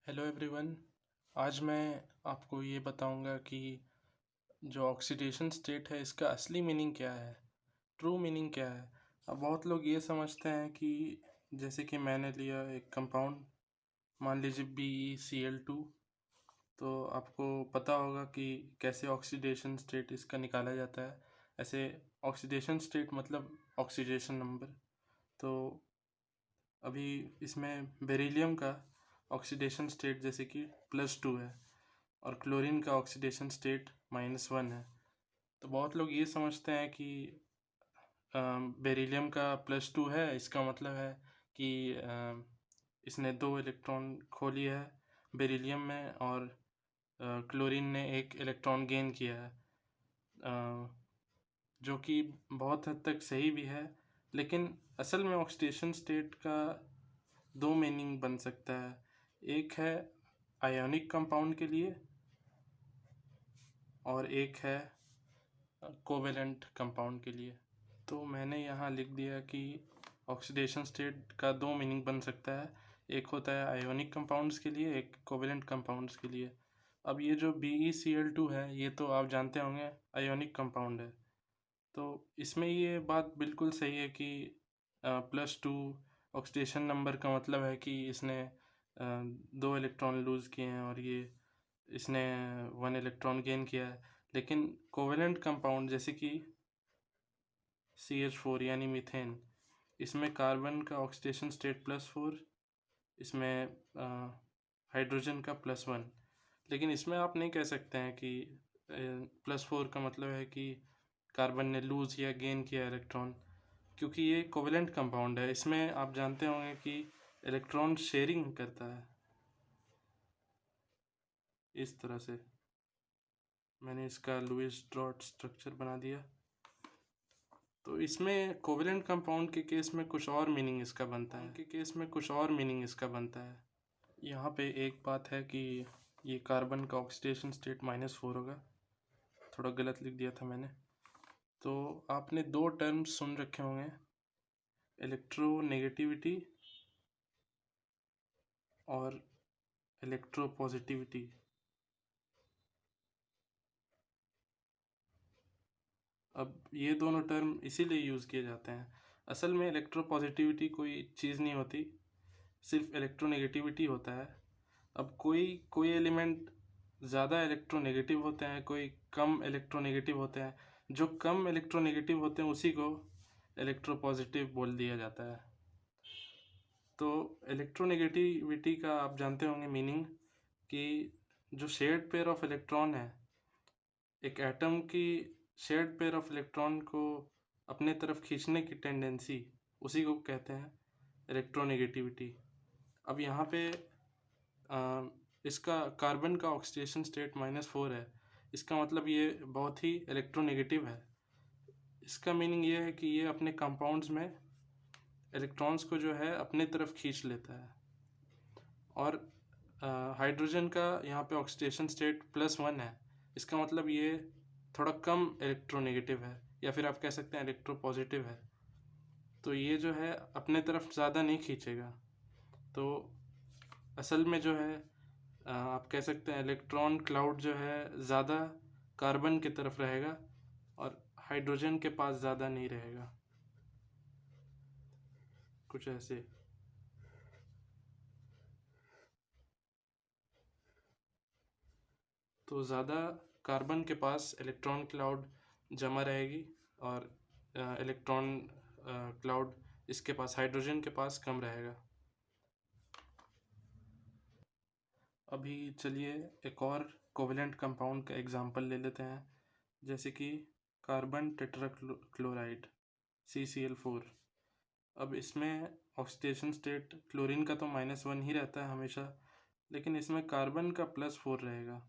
Hello everyone. आज मैं आपको ये बताऊंगा कि जो ऑक्सीडेशन स्टेट है इसका असली मीनिंग क्या है, ट्रू मीनिंग क्या है। अब बहुत लोग ये समझते हैं कि जैसे कि मैंने लिया एक कंपाउंड, मान लीजिए BeCl2, तो आपको पता होगा कि कैसे ऑक्सीडेशन स्टेट इसका निकाला जाता है। ऐसे ऑक्सीडेशन स्टेट मतलब ऑक्सीडेशन नंबर। तो अभी इसमें बेरिलियम का ऑक्सीडेशन स्टेट जैसे कि +2 है और क्लोरीन का ऑक्सीडेशन स्टेट -1 है। तो बहुत लोग ये समझते हैं कि बेरिलियम का +2 है, इसका मतलब है कि इसने 2 इलेक्ट्रॉन खो लिया है बेरिलियम में और क्लोरीन ने 1 इलेक्ट्रॉन गेन किया है, जो कि बहुत हद तक सही भी है। लेकिन असल में ऑक्सीडेशन स्टेट का दो मीनिंग बन सकता है। एक है आयोनिक कंपाउंड के लिए और एक है कोवेलेंट कंपाउंड के लिए। तो मैंने यहाँ लिख दिया कि ऑक्सीडेशन स्टेट का दो मीनिंग बन सकता है, एक होता है आयोनिक कंपाउंड्स के लिए, एक कोवेलेंट कंपाउंड्स के लिए। अब ये जो BeCl2 है ये तो आप जानते होंगे आयोनिक कंपाउंड है। तो इसमें ये बात बिल्कुल सही है कि +2 ऑक्सीडेशन नंबर का मतलब है कि इसने 2 इलेक्ट्रॉन लूज़ किए हैं और ये इसने 1 इलेक्ट्रॉन गेन किया है। लेकिन कोवेलेंट कंपाउंड जैसे कि CH4 यानी मीथेन, इसमें कार्बन का ऑक्सीडेशन स्टेट +4, इसमें हाइड्रोजन का +1। लेकिन इसमें आप नहीं कह सकते हैं कि +4 का मतलब है कि कार्बन ने लूज़ या गेन किया इलेक्ट्रॉन, क्योंकि ये कोवेलेंट कंपाउंड है। इसमें आप जानते होंगे कि इलेक्ट्रॉन शेयरिंग करता है। इस तरह से मैंने इसका लुईस डॉट स्ट्रक्चर बना दिया। तो इसमें कोवेलेंट कंपाउंड के केस में कुछ और मीनिंग इसका बनता है, यहाँ पे एक बात है कि ये कार्बन का ऑक्सीडेशन स्टेट -4 होगा, थोड़ा गलत लिख दिया था मैंने। तो आपने दो टर्म्स सुन रखे होंगे, इलेक्ट्रोनेगेटिविटी और इलेक्ट्रोपॉजिटिविटी। अब ये दोनों टर्म इसीलिए यूज़ किए जाते हैं। असल में इलेक्ट्रोपॉजिटिविटी कोई चीज़ नहीं होती, सिर्फ इलेक्ट्रोनेगेटिविटी होता है। अब कोई कोई एलिमेंट ज़्यादा इलेक्ट्रोनेगेटिव होते हैं, कोई कम इलेक्ट्रोनेगेटिव होते हैं। जो कम इलेक्ट्रोनेगेटिव होते हैं उसी को इलेक्ट्रोपॉजिटिव बोल दिया जाता है। तो इलेक्ट्रोनेगेटिविटी का आप जानते होंगे मीनिंग, कि जो शेयर्ड पेयर ऑफ इलेक्ट्रॉन है, एक एटम की शेयर्ड पेयर ऑफ इलेक्ट्रॉन को अपने तरफ खींचने की टेंडेंसी, उसी को कहते हैं इलेक्ट्रोनेगेटिविटी। अब यहाँ पे इसका कार्बन का ऑक्सीडेशन स्टेट -4 है, इसका मतलब ये बहुत ही इलेक्ट्रोनेगेटिव है। इसका मीनिंग ये है कि ये अपने कंपाउंड्स में इलेक्ट्रॉन्स को जो है अपने तरफ खींच लेता है। और हाइड्रोजन का यहाँ पे ऑक्सीडेशन स्टेट +1 है, इसका मतलब ये थोड़ा कम इलेक्ट्रोनेगेटिव है, या फिर आप कह सकते हैं इलेक्ट्रोपॉजिटिव है। तो ये जो है अपने तरफ ज़्यादा नहीं खींचेगा। तो असल में जो है आप कह सकते हैं इलेक्ट्रॉन क्लाउड जो है ज़्यादा कार्बन की तरफ रहेगा और हाइड्रोजन के पास ज़्यादा नहीं रहेगा, कुछ ऐसे। तो ज़्यादा कार्बन के पास इलेक्ट्रॉन क्लाउड जमा रहेगी और इलेक्ट्रॉन क्लाउड इसके पास, हाइड्रोजन के पास, कम रहेगा। अभी चलिए एक और कोवेलेंट कंपाउंड का एग्जांपल ले लेते हैं, जैसे कि कार्बन टेट्राक्लोराइड CCl4। अब इसमें ऑक्सीडेशन स्टेट क्लोरीन का तो -1 ही रहता है हमेशा, लेकिन इसमें कार्बन का +4 रहेगा।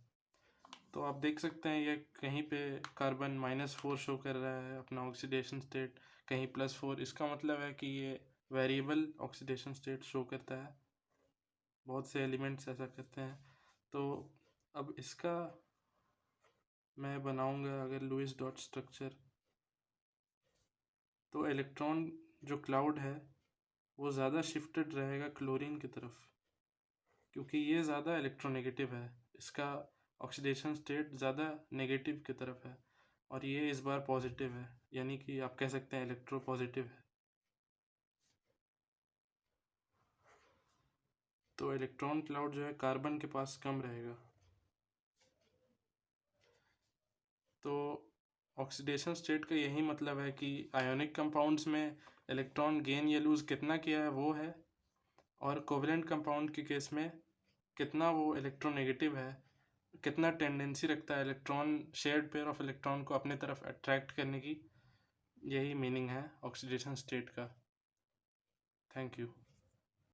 तो आप देख सकते हैं ये कहीं पे कार्बन -4 शो कर रहा है अपना ऑक्सीडेशन स्टेट, कहीं +4। इसका मतलब है कि ये वेरिएबल ऑक्सीडेशन स्टेट शो करता है, बहुत से एलिमेंट्स ऐसा करते हैं। तो अब इसका मैं बनाऊंगा अगर लुईस डॉट स्ट्रक्चर, तो इलेक्ट्रॉन जो क्लाउड है वो ज़्यादा शिफ्टेड रहेगा क्लोरीन की तरफ। क्योंकि ये ज़्यादा इलेक्ट्रोनेगेटिव है, इसका ऑक्सीडेशन स्टेट ज़्यादा नेगेटिव की तरफ है, और ये इस बार पॉजिटिव है, यानी कि आप कह सकते हैं इलेक्ट्रो पॉजिटिव है। तो इलेक्ट्रॉन क्लाउड जो है कार्बन के पास कम रहेगा। तो ऑक्सीडेशन स्टेट का यही मतलब है कि आयोनिक कंपाउंड्स में इलेक्ट्रॉन गेन या लूज़ कितना किया है वो है, और कोवेलेंट कंपाउंड के केस में कितना वो इलेक्ट्रोनेगेटिव है, कितना टेंडेंसी रखता है electron, shared pair of electron को अपने तरफ अट्रैक्ट करने की। यही मीनिंग है ऑक्सीडेशन स्टेट का। Thank you.